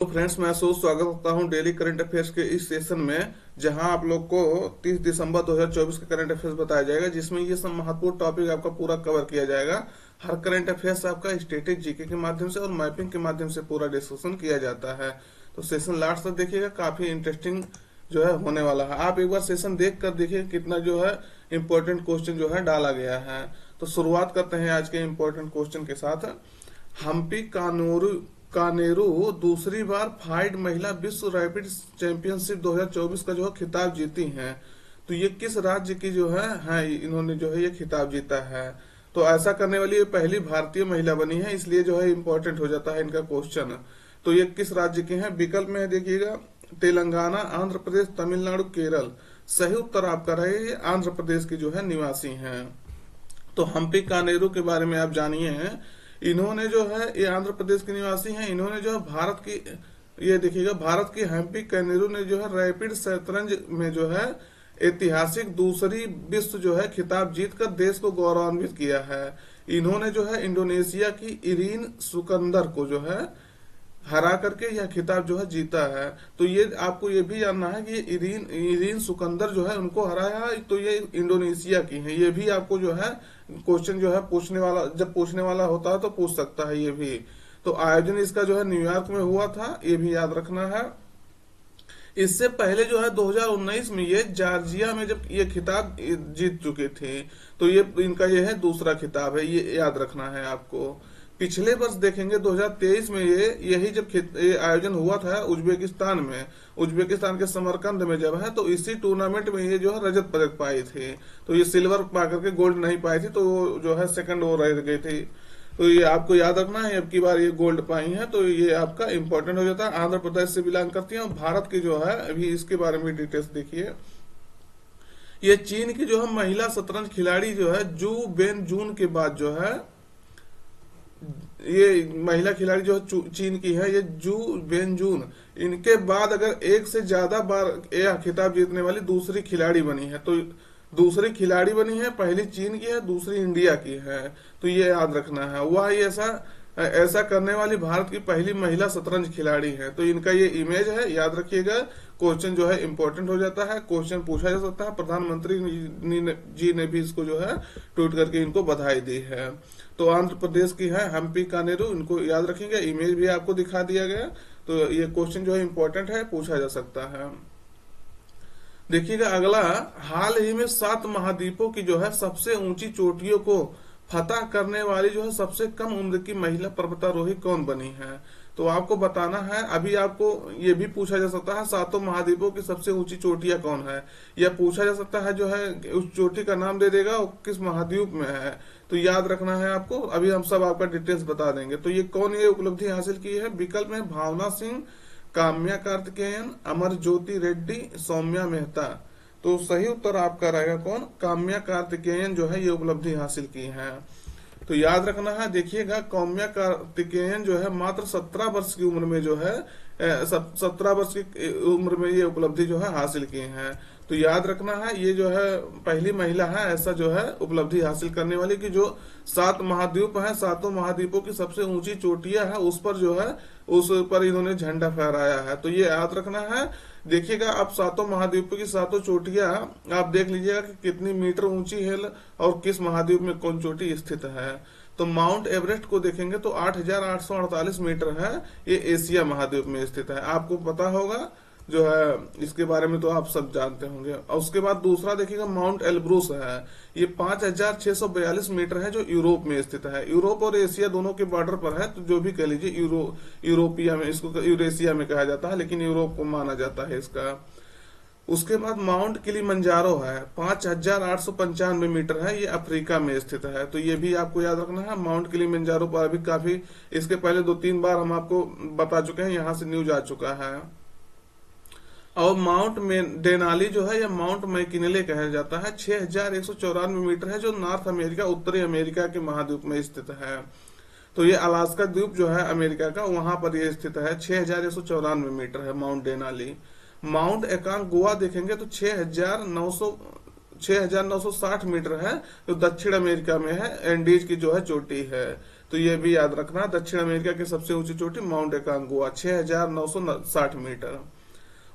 तो फ्रेंड्स, मैं स्वागत करता हूं डेली करंट अफेयर्स के इस सेशन में, जहां आप लोग को 30 दिसंबर 2024 का करंट अफेयर्स बताया जाएगा, जिसमें ये सब महत्वपूर्ण टॉपिक आपका पूरा कवर किया जाएगा। हर करंट अफेयर्स आपका स्टैटिक जीके के माध्यम से और मैपिंग के माध्यम से पूरा डिस्कशन किया जाता है। तो सेशन लास्ट तक देखिएगा, काफी इंटरेस्टिंग जो है होने वाला है। आप एक बार सेशन देख कर देखिए कितना जो है इम्पोर्टेंट क्वेश्चन जो है डाला गया है। तो शुरुआत करते हैं आज के इम्पोर्टेंट क्वेश्चन के साथ। हम्पी कानेरू दूसरी बार फाइड महिला विश्व रैपिड चैंपियनशिप 2024 का जो है खिताब जीती हैं। तो ये किस राज्य की जो है इन्होंने जो है ये खिताब जीता है। तो ऐसा करने वाली ये पहली भारतीय महिला बनी है, इसलिए जो है इम्पोर्टेंट हो जाता है इनका क्वेश्चन। तो ये किस राज्य के हैं? विकल्प में देखिएगा, तेलंगाना, आंध्र प्रदेश, तमिलनाडु, केरल। सही उत्तर आपका रहे आंध्र प्रदेश की जो है निवासी हैं। तो हम्पी कानेरू के बारे में आप जानिए हैं। इन्होंने जो है ये आंध्र प्रदेश के निवासी हैं। इन्होंने जो है भारत की, ये देखिएगा, भारत की हम्पी कानेरू ने जो है रैपिड शतरंज में जो है ऐतिहासिक दूसरी विश्व जो है खिताब जीतकर देश को गौरवान्वित किया है। इन्होंने जो है इंडोनेशिया की इरीन सुकंदर को जो है हरा करके यह खिताब जो है जीता है। तो ये आपको ये भी जानना है कि ये इरीन सुकंदर जो है उनको हराया है। तो ये इंडोनेशिया की है। ये भी आपको जो है क्वेश्चन जो है पूछने वाला, जब पूछने वाला होता है तो पूछ सकता है ये भी। तो आयोजन इसका जो है न्यूयॉर्क में हुआ था, ये भी याद रखना है। इससे पहले जो है 2019 में ये जॉर्जिया में जब ये खिताब जीत चुके थे। तो ये इनका ये है दूसरा खिताब है, ये याद रखना है आपको। पिछले वर्ष देखेंगे 2023 में यही जब ये आयोजन हुआ था उज्बेकिस्तान में, उज्बेकिस्तान के समरकंद में जब है, तो इसी टूर्नामेंट में ये जो है रजत पदक पाई थी। तो ये सिल्वर पा करके गोल्ड नहीं पाई थी, तो वो जो है सेकंड वो रह गई थी। तो ये आपको याद रखना है, अब की बार ये गोल्ड पाई है, तो ये आपका इंपॉर्टेंट हो जाता है। आंध्र प्रदेश से बिलोंग करती है। भारत की जो है अभी इसके बारे में डिटेल्स देखिए। ये चीन की जो है महिला शतरंज खिलाड़ी जो है जू बेन जून के बाद जो है, ये महिला खिलाड़ी जो चीन की है, ये जू बेनजून, इनके बाद अगर एक से ज्यादा बार यह खिताब जीतने वाली दूसरी खिलाड़ी बनी है। तो दूसरी खिलाड़ी बनी है, पहली चीन की है, दूसरी इंडिया की है। तो ये याद रखना है। वह ऐसा ऐसा करने वाली भारत की पहली महिला शतरंज खिलाड़ी है। तो इनका ये इमेज है, याद रखिएगा। क्वेश्चन जो है इंपॉर्टेंट हो जाता है, क्वेश्चन पूछा जा सकता है। प्रधानमंत्री जी ने भी इसको जो है ट्वीट करके इनको बधाई दी है। तो आंध्र प्रदेश की है हम्पी कानेरू, इनको याद रखेंगे। इमेज भी आपको दिखा दिया गया। तो ये क्वेश्चन जो है इंपॉर्टेंट है, पूछा जा सकता है। देखिएगा अगला, हाल ही में 7 महाद्वीपों की जो है सबसे ऊंची चोटियों को फतह करने वाली जो है सबसे कम उम्र की महिला पर्वतारोही कौन बनी है। तो आपको बताना है। अभी आपको ये भी पूछा जा सकता है 7 महाद्वीपों की सबसे ऊंची चोटियां कौन है, या पूछा जा सकता है जो है उस चोटी का नाम दे देगा और किस महाद्वीप में है। तो याद रखना है आपको। अभी हम सब आपका डिटेल्स बता देंगे। तो ये कौन ये उपलब्धि हासिल की है? विकल्प में भावना सिंह, काम्या कार्तिकेयन, अमर ज्योति रेड्डी, सौम्या मेहता। तो सही उत्तर आपका रहेगा कौन? काम्या कार्तिकेयन जो है ये उपलब्धि हासिल की है। तो याद रखना है। देखिएगा काम्या कार्तिकेयन जो है मात्र 17 वर्ष की उम्र में जो है 17 वर्ष की उम्र में ये उपलब्धि जो है हासिल की है। तो याद रखना है, ये जो है पहली महिला है ऐसा जो है उपलब्धि हासिल करने वाली, कि जो 7 महाद्वीप है, 7 महाद्वीपों की सबसे ऊंची चोटियां है उस पर जो है उस पर इन्होंने झंडा फहराया है। तो ये याद रखना है। देखिएगा आप 7 महाद्वीपों की 7 चोटियां आप देख लीजिएगा कि कितनी मीटर ऊंची है और किस महाद्वीप में कौन चोटी स्थित है। तो माउंट एवरेस्ट को देखेंगे तो 8,848 मीटर है, ये एशिया महाद्वीप में स्थित है। आपको पता होगा जो है, इसके बारे में तो आप सब जानते होंगे। और उसके बाद दूसरा देखिएगा माउंट एल्ब्रूस है, ये 5,642 मीटर है, जो यूरोप में स्थित है। यूरोप और एशिया दोनों के बॉर्डर पर है। तो जो भी कह लीजिए यूरोपिया में, इसको यूरेशिया में कहा जाता है, लेकिन यूरोप को माना जाता है इसका। उसके बाद माउंट किलिमंजारो है, 5,895 मीटर है, ये अफ्रीका में स्थित है। तो ये भी आपको याद रखना है। माउंट किलिमंजारो पर अभी काफी, इसके पहले 2-3 बार हम आपको बता चुके हैं, यहाँ से न्यूज आ चुका है। और माउंट डेनाली जो है या माउंट मैकिनले कहा जाता है, 6,194 मीटर है, जो नॉर्थ अमेरिका, उत्तरी अमेरिका के महाद्वीप में स्थित है। तो ये अलास्का द्वीप जो है अमेरिका का, वहां पर ये स्थित है। 6,194 मीटर है माउंट डेनाली। माउंट एकांगुआ देखेंगे तो 6,960 मीटर है, जो दक्षिण अमेरिका में है, एंडीज की जो है चोटी है। तो ये भी याद रखना। दक्षिण अमेरिका की सबसे ऊंची चोटी माउंट एकांगुआ 6,960 मीटर।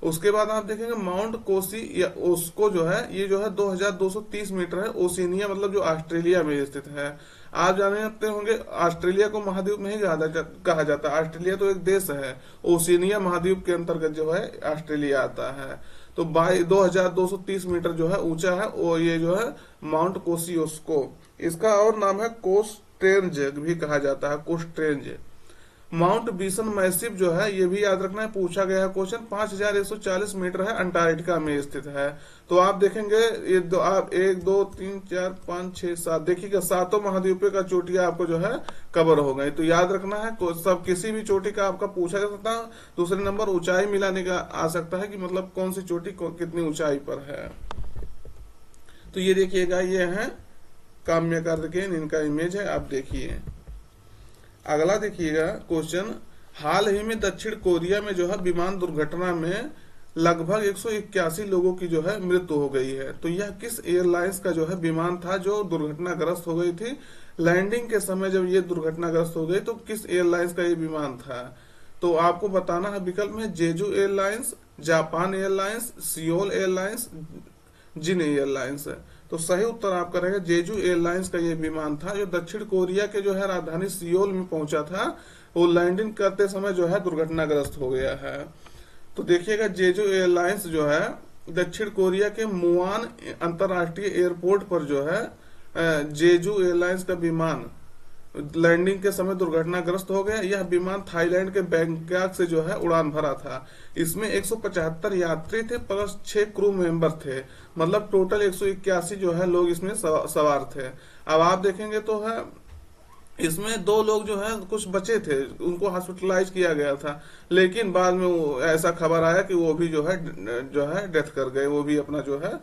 उसके बाद आप देखेंगे माउंट कोसी या ओस्को जो है, ये जो है 2,230 मीटर है। ओशिनिया मतलब जो ऑस्ट्रेलिया में स्थित है। आप जानते होंगे ऑस्ट्रेलिया को महाद्वीप नहीं कहा जाता। ऑस्ट्रेलिया तो एक देश है। ओशिनिया महाद्वीप के अंतर्गत जो है ऑस्ट्रेलिया आता है। तो 2,230 मीटर जो है ऊंचा है वो, ये जो है माउंट कोसियोस्को। इसका और नाम है कोस्ट्रेंज भी कहा जाता है, कोस्ट्रेंज। माउंट बिसन मैसिव जो है, ये भी याद रखना है, पूछा गया है क्वेश्चन। 5,140 मीटर है, अंटार्कटिका में स्थित है। तो आप देखेंगे ये आप 1 2 3 4 5 6 7 देखिएगा, सातों महाद्वीपों का चोटियां आपको जो है कवर हो गई। तो याद रखना है सब किसी भी चोटी का आपका पूछा जा सकता है। दूसरे नंबर ऊंचाई मिलाने का आ सकता है कि मतलब कौन सी चोटी कितनी ऊंचाई पर है। तो ये देखिएगा, ये है काम्य कार्तिकेयन, इनका इमेज है, आप देखिए। अगला देखिएगा क्वेश्चन, हाल ही में दक्षिण कोरिया में जो है विमान दुर्घटना में लगभग 181 लोगों की जो है मृत्यु हो गई है। तो यह किस एयरलाइंस का जो है विमान था जो दुर्घटनाग्रस्त हो गई थी? लैंडिंग के समय जब ये दुर्घटनाग्रस्त हो गई तो किस एयरलाइंस का ये विमान था? तो आपको बताना है विकल्प में Jeju airlines, Japan airlines, Seoul airlines, Jin airlines है। तो सही उत्तर आपका रहेगा जेजू एयरलाइंस का ये विमान था जो दक्षिण कोरिया के जो है राजधानी सियोल में पहुंचा था। वो लैंडिंग करते समय जो है दुर्घटनाग्रस्त हो गया है। तो देखिएगा जेजू एयरलाइंस जो है दक्षिण कोरिया के मुआन अंतरराष्ट्रीय एयरपोर्ट पर जो है जेजू एयरलाइंस का विमान लैंडिंग के समय दुर्घटनाग्रस्त हो गया। यह विमान थाईलैंड के बैंकॉक से जो है उड़ान भरा था। इसमें 175 यात्री थे प्लस 6 क्रू मेंबर थे, मतलब टोटल 181 जो है लोग इसमें सवार थे। अब आप देखेंगे तो है इसमें 2 लोग जो है कुछ बचे थे, उनको हॉस्पिटलाइज किया गया था, लेकिन बाद में वो ऐसा खबर आया कि वो भी जो है डेथ कर गए, वो भी अपना जो है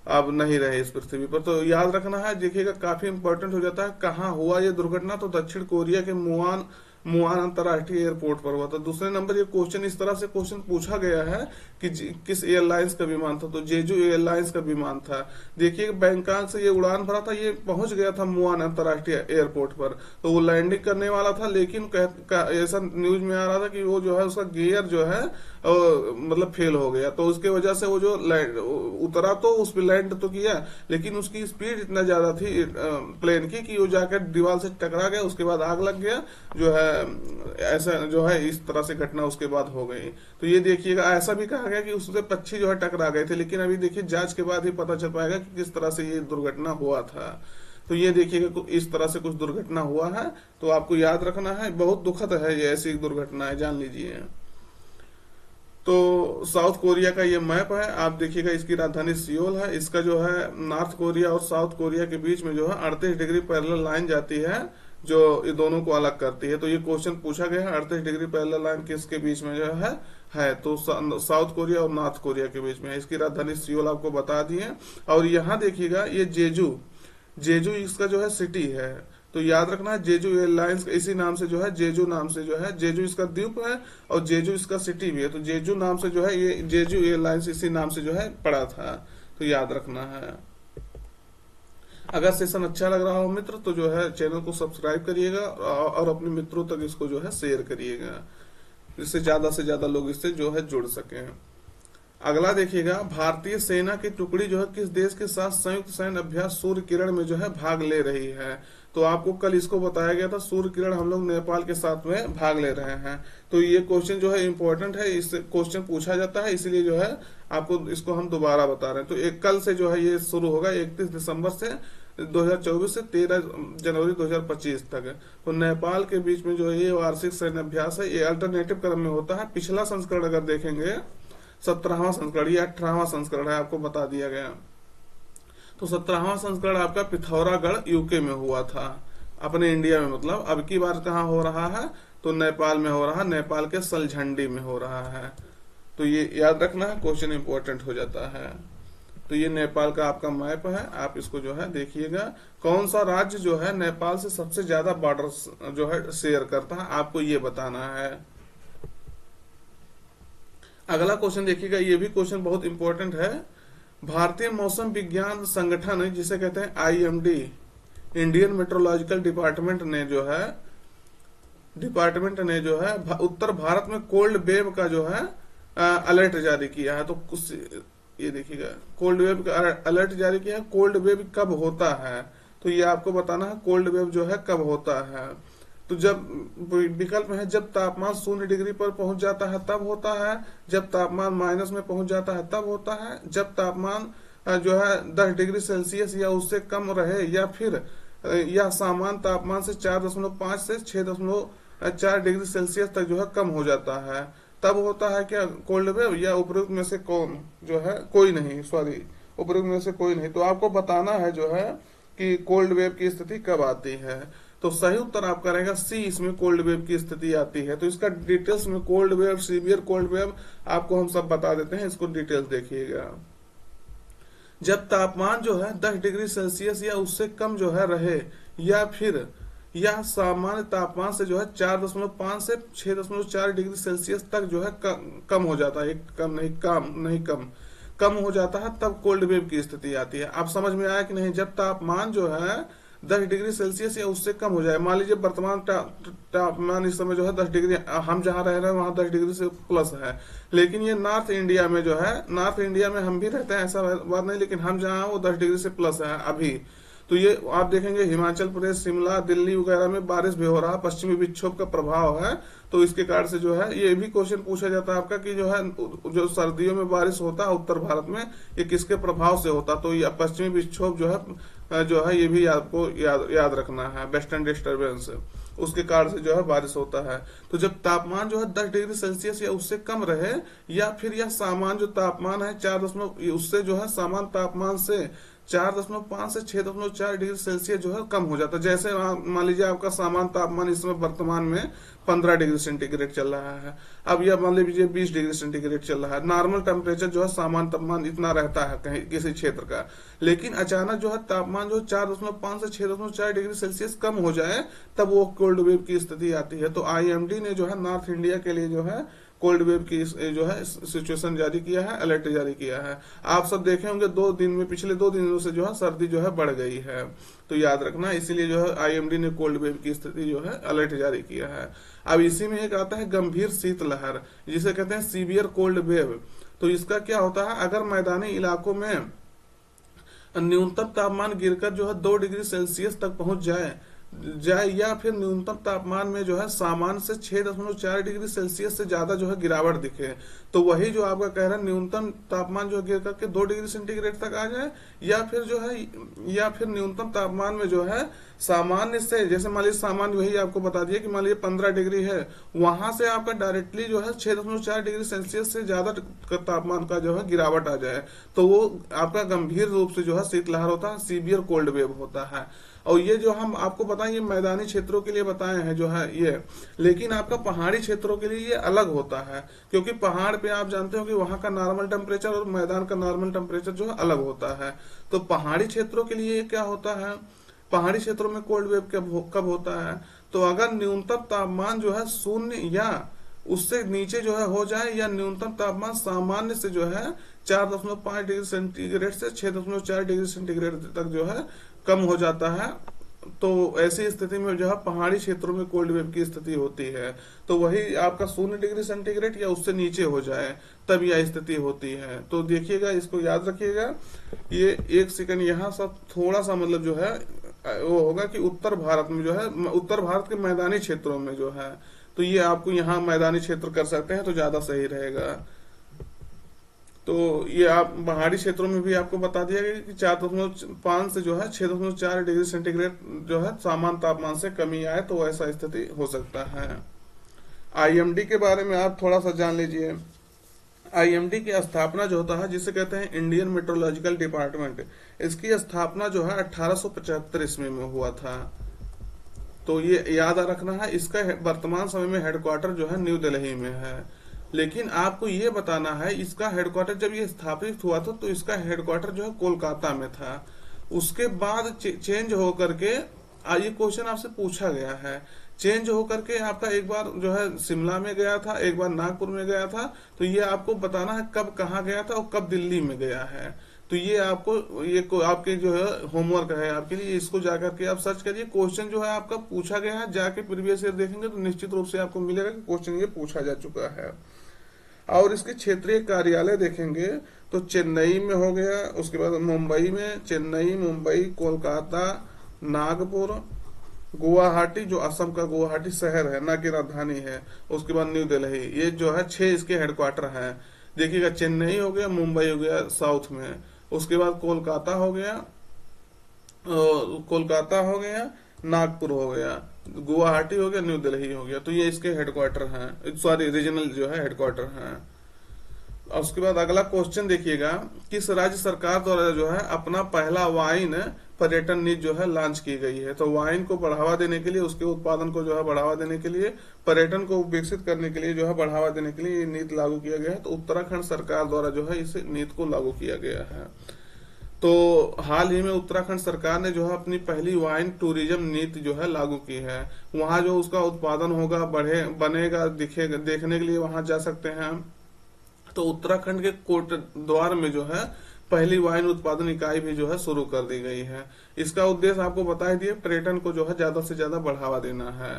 अब नहीं रहे इस पृथ्वी पर। तो याद रखना है, देखिएगा काफी इंपॉर्टेंट हो जाता है कहाँ हुआ ये दुर्घटना। तो दक्षिण कोरिया के मुआन अंतरराष्ट्रीय एयरपोर्ट पर हुआ था। दूसरे नंबर ये क्वेश्चन इस तरह से क्वेश्चन पूछा गया है कि किस एयरलाइंस का विमान था? तो जेजू एयरलाइंस का विमान था। देखिए बैंकॉक से ये उड़ान भरा था, ये पहुंच गया था मुआन अंतरराष्ट्रीय एयरपोर्ट पर। तो वो लैंडिंग करने वाला था, लेकिन ऐसा न्यूज में आ रहा था कि वो जो है उसका गियर जो है मतलब फेल हो गया। तो उसके वजह से वो जो उतरा तो उस पर लैंड तो किया, लेकिन उसकी स्पीड इतना ज्यादा थी प्लेन की कि वो जाकर दीवार से टकरा गया, उसके बाद आग लग गया जो है। ऐसा जो है इस तरह से घटना उसके बाद हो गई। तो ये देखिएगा, ऐसा भी कहा गया कि उससे पक्षी जो है टकरा गए थे, लेकिन अभी देखिए जांच के बाद ही पता चल पाएगा कि किस तरह से ये दुर्घटना हुआ था। तो ये देखिएगा इस तरह से कुछ दुर्घटना हुआ है। तो आपको याद रखना है, बहुत दुखद है ये ऐसी दुर्घटना है, जान लीजिए। तो साउथ कोरिया का ये मैप है, आप देखिएगा इसकी राजधानी सियोल है। इसका जो है नॉर्थ कोरिया और साउथ कोरिया के बीच में जो है 38 डिग्री पैरेलल लाइन जाती है जो ये दोनों को अलग करती है। तो ये क्वेश्चन पूछा गया है 38 डिग्री पैरेलल लाइन किसके बीच में जो है तो साउथ कोरिया और नॉर्थ कोरिया के बीच में है। इसकी राजधानी सियोल आपको बता दी है। और यहाँ देखिएगा ये जेजू इसका जो है सिटी है। तो याद रखना है जेजू एयरलाइंस इसी नाम से जो है जेजू नाम से जो है, जेजू इसका द्वीप है और जेजू इसका सिटी भी है। तो जेजू नाम से जो है ये जेजू एयरलाइंस इसी नाम से जो है पड़ा था। तो याद रखना है। अगर सेशन अच्छा लग रहा हो मित्र तो जो है चैनल को सब्सक्राइब करिएगा और अपने मित्रों तक इसको जो है शेयर करिएगा, जिससे ज्यादा से ज्यादा लोग इससे जो है जुड़ सकें। अगला देखिएगा, भारतीय सेना की टुकड़ी जो है किस देश के साथ संयुक्त सैन्य अभ्यास सूर्य किरण में जो है भाग ले रही है? तो आपको कल इसको बताया गया था, सूर्य किरण हम लोग नेपाल के साथ में भाग ले रहे हैं। तो ये क्वेश्चन जो है इंपॉर्टेंट है, इस क्वेश्चन पूछा जाता है, इसलिए जो है आपको इसको हम दोबारा बता रहे हैं। तो एक कल से जो है ये शुरू होगा 31 दिसंबर से 2024 से 13 जनवरी 2025 तक। तो नेपाल के बीच में जो है ये वार्षिक सैन्य अभ्यास है, ये अल्टरनेटिव क्रम में होता है। पिछला संस्करण अगर देखेंगे 17वां संस्करण या 18वां संस्करण है, आपको बता दिया गया। तो 17वां संस्करण आपका पिथौरागढ़ यूके में हुआ था, अपने इंडिया में। मतलब अब की बार कहाँ हो रहा है? तो नेपाल में हो रहा है, नेपाल के सलझंडी में हो रहा है। तो ये याद रखना है, क्वेश्चन इंपॉर्टेंट हो जाता है। तो ये नेपाल का आपका मैप है, आप इसको जो है देखिएगा। कौन सा राज्य जो है नेपाल से सबसे ज्यादा बॉर्डर जो है शेयर करता है, आपको ये बताना है। अगला क्वेश्चन देखिएगा, ये भी क्वेश्चन बहुत इंपॉर्टेंट है। भारतीय मौसम विज्ञान संगठन जिसे कहते हैं IMD, इंडियन मेट्रोलॉजिकल डिपार्टमेंट ने जो है डिपार्टमेंट ने जो है उत्तर भारत में कोल्ड वेव का जो है अलर्ट जारी किया है। तो कुछ ये देखिएगा, कोल्ड वेव का अलर्ट जारी किया है। कोल्ड वेव कब होता है, तो ये आपको बताना है कोल्ड वेव जो है कब होता है। तो जब विकल्प है, जब तापमान 0 डिग्री पर पहुंच जाता है तब होता है, जब तापमान माइनस में पहुंच जाता है तब होता है, जब तापमान जो है 10 डिग्री सेल्सियस या उससे कम रहे, या फिर यह सामान्य तापमान से 4.5 से 6.4 डिग्री सेल्सियस तक जो है कम हो जाता है, तब होता है क्या कोल्ड वेव, या उपरोक्त में से कौन जो है कोई नहीं, सॉरी उपरोक्त में से कोई नहीं। तो आपको बताना है जो है कि कोल्ड वेव की स्थिति कब आती है। तो सही उत्तर आपका रहेगा सी, इसमें कोल्ड वेव की स्थिति आती है। तो इसका डिटेल्स में cold wave, severe cold wave आपको हम सब बता देते हैं, इसको डिटेल्स देखिएगा। जब तापमान जो है 10 डिग्री सेल्सियस या उससे कम जो है रहे, या फिर यह सामान्य तापमान से जो है 4.5 से 6.4 डिग्री सेल्सियस तक जो है कम हो जाता है, कम हो जाता है, तब कोल्ड वेव की स्थिति आती है। आप समझ में आया कि नहीं? जब तापमान जो है 10 डिग्री सेल्सियस या उससे कम हो जाए, मान लीजिए वर्तमान तापमान इस समय जो है 10 डिग्री, हम जहाँ रह रहे हैं वहां 10 डिग्री से प्लस है, लेकिन ये नॉर्थ इंडिया में जो है, नॉर्थ इंडिया में हम भी रहते हैं ऐसा बात नहीं, लेकिन हम जहाँ वो 10 डिग्री से प्लस है अभी। तो ये आप देखेंगे हिमाचल प्रदेश, शिमला, दिल्ली वगैरह में बारिश भी हो रहा है, पश्चिमी विक्षोभ का प्रभाव है। तो इसके कारण से जो है ये भी क्वेश्चन पूछा जाता है आपका कि जो है जो सर्दियों में बारिश होता है उत्तर भारत में, ये किसके प्रभाव से होता है। तो ये पश्चिमी विक्षोभ जो है ये भी आपको याद रखना है, वेस्टर्न डिस्टर्बेंस, उसके कारण से जो है बारिश होता है। तो जब तापमान जो है 10 डिग्री सेल्सियस या उससे कम रहे, या फिर यह सामान्य जो तापमान है 4 उससे जो है सामान्य तापमान से 4.5 से 6.4 डिग्री सेल्सियस जो है कम हो जाता है। जैसे मान लीजिए आपका सामान्य तापमान इस समय वर्तमान में 15 डिग्री सेंटीग्रेड चल रहा है, अब यह मान लीजिए 20 डिग्री सेंटीग्रेड चल रहा है। नॉर्मल टेम्परेचर जो है सामान्य तापमान इतना रहता है कहीं किसी क्षेत्र का, लेकिन अचानक जो है तापमान जो 4.5 से 6.4 डिग्री सेल्सियस कम हो जाए, तब वो कोल्ड वेव की स्थिति आती है। तो IMD ने जो है नॉर्थ इंडिया के लिए जो है कोल्ड वेव की जो है सिचुएशन जारी किया है, अलर्ट जारी किया है। आप सब देखे होंगे पिछले 2 दिनों से जो है सर्दी जो है बढ़ गई है, तो याद रखना, इसीलिए जो है IMD ने कोल्ड वेव की स्थिति जो है अलर्ट जारी किया है। अब इसी में एक आता है गंभीर शीतलहर, जिसे कहते हैं सीवियर कोल्ड वेव। तो इसका क्या होता है, अगर मैदानी इलाकों में न्यूनतम तापमान गिरकर जो है 2 डिग्री सेल्सियस तक पहुंच जाए, या फिर न्यूनतम तापमान में जो है सामान्य से 6.4 डिग्री सेल्सियस से ज्यादा जो है गिरावट दिखे, तो वही जो आपका कह रहा है न्यूनतम तापमान जो गिर करके 2 डिग्री सेंटीग्रेड तक आ जाए, या फिर न्यूनतम तापमान में जो है सामान्य से, जैसे मान लीजिए सामान्य वही आपको बता दिया कि मान लीजिए 15 डिग्री है, वहां से आपका डायरेक्टली जो है 6.4 डिग्री सेल्सियस से ज्यादा तापमान का जो है गिरावट आ जाए, तो वो आपका गंभीर रूप से जो है शीतलहर होता है, सीवियर कोल्ड वेव होता है। और ये जो हम आपको बताएं, ये मैदानी क्षेत्रों के लिए बताए हैं जो है ये, लेकिन आपका पहाड़ी क्षेत्रों के लिए ये अलग होता है, क्योंकि पहाड़ पे आप जानते हो कि वहां का नॉर्मल टेम्परेचर और मैदान का नॉर्मल टेम्परेचर जो है अलग होता है। तो पहाड़ी क्षेत्रों के लिए क्या होता है, पहाड़ी क्षेत्रों में कोल्ड वेव कब होता है, तो अगर न्यूनतम तापमान जो है 0 या उससे नीचे जो है हो जाए, या न्यूनतम तापमान सामान्य से जो है 4.5 डिग्री सेंटीग्रेड से 6.4 डिग्री सेंटीग्रेड तक जो है कम हो जाता है, तो ऐसी स्थिति में जो है पहाड़ी क्षेत्रों में कोल्ड वेव की स्थिति होती है। तो वही आपका 0 डिग्री सेंटीग्रेड या उससे नीचे हो जाए तब यह स्थिति होती है। तो देखिएगा, इसको याद रखिएगा। ये 1 सेकंड यहाँ सब थोड़ा सा मतलब जो है वो होगा कि उत्तर भारत में जो है, उत्तर भारत के मैदानी क्षेत्रों में जो है, तो ये आपको यहाँ मैदानी क्षेत्र कर सकते हैं तो ज्यादा सही रहेगा। तो ये आप पहाड़ी क्षेत्रों में भी आपको बता दिया गया कि 4.5 से जो है 6.4 डिग्री सेंटीग्रेड जो है सामान्य तापमान से कमी आए, तो ऐसा स्थिति हो सकता है। IMD के बारे में आप थोड़ा सा जान लीजिए। IMD की स्थापना जो होता है, जिसे कहते हैं इंडियन मेट्रोलॉजिकल डिपार्टमेंट, इसकी स्थापना जो है 1875 ईस्वी में हुआ था। तो ये याद रखना है। इसका वर्तमान समय में हेडक्वार्टर जो है न्यू दिल्ली में है, लेकिन आपको ये बताना है इसका हेडक्वार्टर जब ये स्थापित हुआ था तो इसका हेडक्वार्टर जो है कोलकाता में था। उसके बाद चेंज होकर के, ये क्वेश्चन आपसे पूछा गया है, चेंज होकर के आपका एक बार जो है शिमला में गया था, एक बार नागपुर में गया था। तो ये आपको बताना है कब कहाँ गया था और कब दिल्ली में गया है। तो ये आपको आपके जो है होमवर्क है आपके लिए, इसको जाकर के आप सर्च करिए। क्वेश्चन जो है आपका पूछा गया है, जाके प्रीवियस ईयर देखेंगे तो निश्चित रूप से आपको मिलेगा कि क्वेश्चन ये पूछा जा चुका है। और इसके क्षेत्रीय कार्यालय देखेंगे तो चेन्नई में हो गया, उसके बाद मुंबई में, चेन्नई, मुंबई, कोलकाता, नागपुर, गुवाहाटी, जो असम का गुवाहाटी शहर है ना कि राजधानी है, उसके बाद न्यू दिल्ली, ये जो है 6 इसके हेडक्वार्टर हैं। देखिएगा चेन्नई हो गया, मुंबई हो गया साउथ में, उसके बाद कोलकाता हो गया, नागपुर हो गया, गुवाहाटी हो गया, न्यू दिल्ली हो गया। तो ये इसके हेडक्वार्टर हैं, सॉरी रीजनल जो है हेडक्वार्टर हैं। और उसके बाद अगला क्वेश्चन देखिएगा, किस राज्य सरकार द्वारा जो है अपना पहला वाइन पर्यटन नीति जो है लॉन्च की गई है। तो वाइन को बढ़ावा देने के लिए, उसके उत्पादन को जो है बढ़ावा देने के लिए, पर्यटन को विकसित करने के लिए जो है बढ़ावा देने के लिए ये नीति लागू किया गया है। तो उत्तराखंड सरकार द्वारा जो है इस नीति को लागू किया गया है। तो हाल ही में उत्तराखंड सरकार ने जो है अपनी पहली वाइन टूरिज्म नीति जो है लागू की है। वहां जो उसका उत्पादन होगा, बनेगा, दिखेगा, देखने के लिए वहां जा सकते हैं। तो उत्तराखंड के कोटद्वार में जो है पहली वाइन उत्पादन इकाई भी जो है शुरू कर दी गई है। इसका उद्देश्य आपको बता ही दिए, पर्यटन को जो है ज्यादा से ज्यादा बढ़ावा देना है।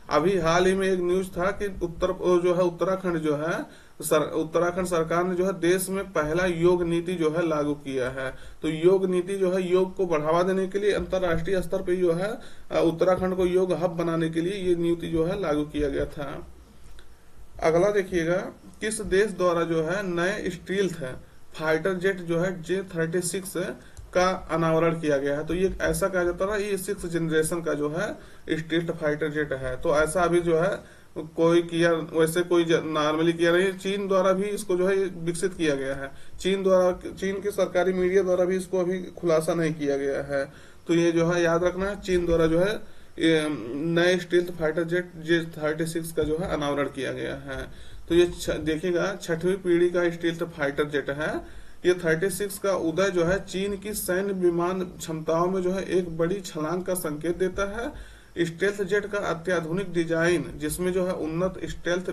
अभी हाल ही में एक न्यूज था कि उत्तराखंड जो है उत्तराखंड सरकार ने जो है देश में पहला योग नीति जो है लागू किया है। तो योग नीति जो है योग को बढ़ावा देने के लिए अंतर्राष्ट्रीय स्तर पे जो है उत्तराखंड को योग हब बनाने के लिए ये नीति जो है लागू किया गया था। अगला देखिएगा, किस देश द्वारा जो है नए स्टील्थ फाइटर जेट जो है J-36 का अनावरण किया गया है। तो ये ऐसा कहा जाता है ये 6th जनरेशन का जो है स्टील्थ फाइटर जेट है। तो ऐसा अभी जो है कोई किया, वैसे कोई नॉर्मली किया नहीं, चीन द्वारा भी इसको जो है विकसित किया गया है। चीन के सरकारी मीडिया द्वारा भी इसको अभी खुलासा नहीं किया गया है। तो ये जो है याद रखना है, चीन द्वारा जो है नए स्टील्थ फाइटर जेट J-36 का जो है अनावरण किया गया है। तो ये देखिएगा 6वीं पीढ़ी का स्टील्थ फाइटर जेट है। ये 36 का उदय जो है चीन की सैन्य विमान क्षमताओं में जो है एक बड़ी छलांग का संकेत देता है। स्टेल्थ जेट का अत्याधुनिक डिजाइन, जिसमें जो है उन्नत स्टेल्थ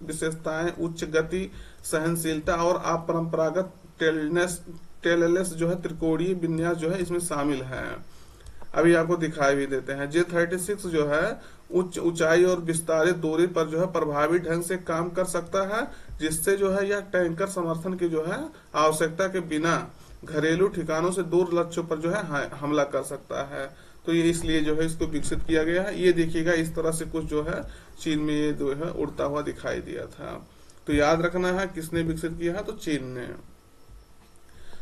विशेषताएं, उच्च गति, सहनशीलता और अपरंपरागत टेललेस जो है त्रिकोणीय विन्यास जो है इसमें शामिल है। अभी आपको दिखाई भी देते हैं। J-36 जो है उच्च ऊंचाई और विस्तारित दूरी पर जो है प्रभावी ढंग से काम कर सकता है, जिससे जो है यह टैंकर समर्थन की जो है आवश्यकता के बिना घरेलू ठिकानों से दूर लक्ष्यों पर जो है हमला कर सकता है। तो ये इसलिए जो है इसको विकसित किया गया है। ये देखिएगा इस तरह से कुछ जो है चीन में ये जो है उड़ता हुआ दिखाई दिया था। तो याद रखना है किसने विकसित किया है, तो चीन ने।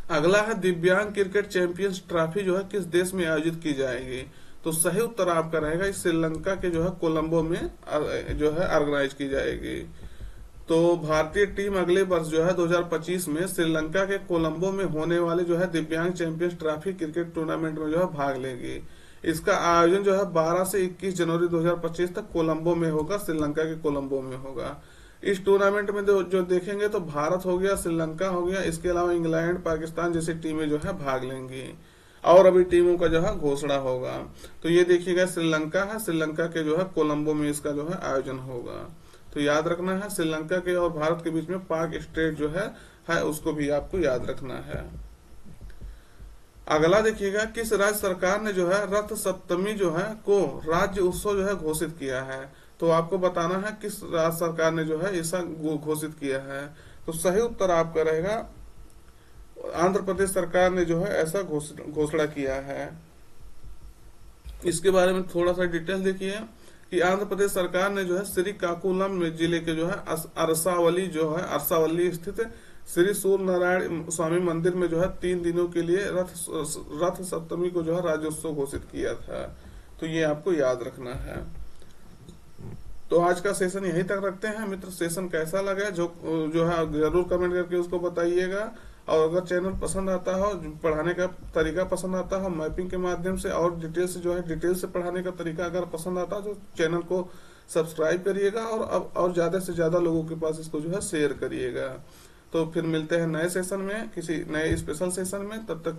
अगला है दिव्यांग क्रिकेट चैंपियंस ट्रॉफी जो है किस देश में आयोजित की जाएगी। तो सही उत्तर आपका रहेगा इस श्रीलंका के जो है कोलंबो में जो है ऑर्गेनाइज की जाएगी। तो भारतीय टीम अगले वर्ष जो है 2025 में श्रीलंका के कोलंबो में होने वाले जो है दिव्यांग चैंपियंस ट्रॉफी क्रिकेट टूर्नामेंट में जो है भाग लेगी। इसका आयोजन जो है 12 से 21 जनवरी 2025 तक कोलंबो में होगा, श्रीलंका के कोलंबो में होगा। इस टूर्नामेंट में जो देखेंगे तो भारत हो गया, श्रीलंका हो गया, इसके अलावा इंग्लैंड, पाकिस्तान जैसी टीमें जो है भाग लेंगी। और अभी टीमों का जो है घोषणा होगा। तो ये देखिएगा श्रीलंका है, श्रीलंका के जो है कोलंबो में इसका जो है आयोजन होगा। तो याद रखना है श्रीलंका के और भारत के बीच में पाक स्टेट जो है उसको भी आपको याद रखना है। अगला देखिएगा, किस राज्य सरकार ने जो है रथ सप्तमी जो है को राज्य उत्सव जो है घोषित किया है। तो आपको बताना है किस राज्य सरकार ने जो है ऐसा घोषित किया है। तो सही उत्तर आपका रहेगा आंध्र प्रदेश सरकार ने जो है ऐसा घोषणा किया है। इसके बारे में थोड़ा सा डिटेल देखिए कि आंध्र प्रदेश सरकार ने जो है श्रीकाकुलम जिले के जो है अरसावली स्थित श्री सूर्य नारायण स्वामी मंदिर में जो है 3 दिनों के लिए रथ सप्तमी को जो है राज्योत्सव घोषित किया था। तो ये आपको याद रखना है। तो आज का सेशन यहीं तक रखते हैं। मित्र, सेशन कैसा लगा जो है जरूर कमेंट करके उसको बताइएगा। और अगर चैनल पसंद आता हो, पढ़ाने का तरीका पसंद आता हो मैपिंग के माध्यम से, और डिटेल से पढ़ाने का तरीका अगर पसंद आता हो तो चैनल को सब्सक्राइब करिएगा और ज्यादा से ज्यादा लोगों के पास इसको जो है शेयर करिएगा। तो फिर मिलते हैं नए सेशन में, किसी नए स्पेशल सेशन में। तब तक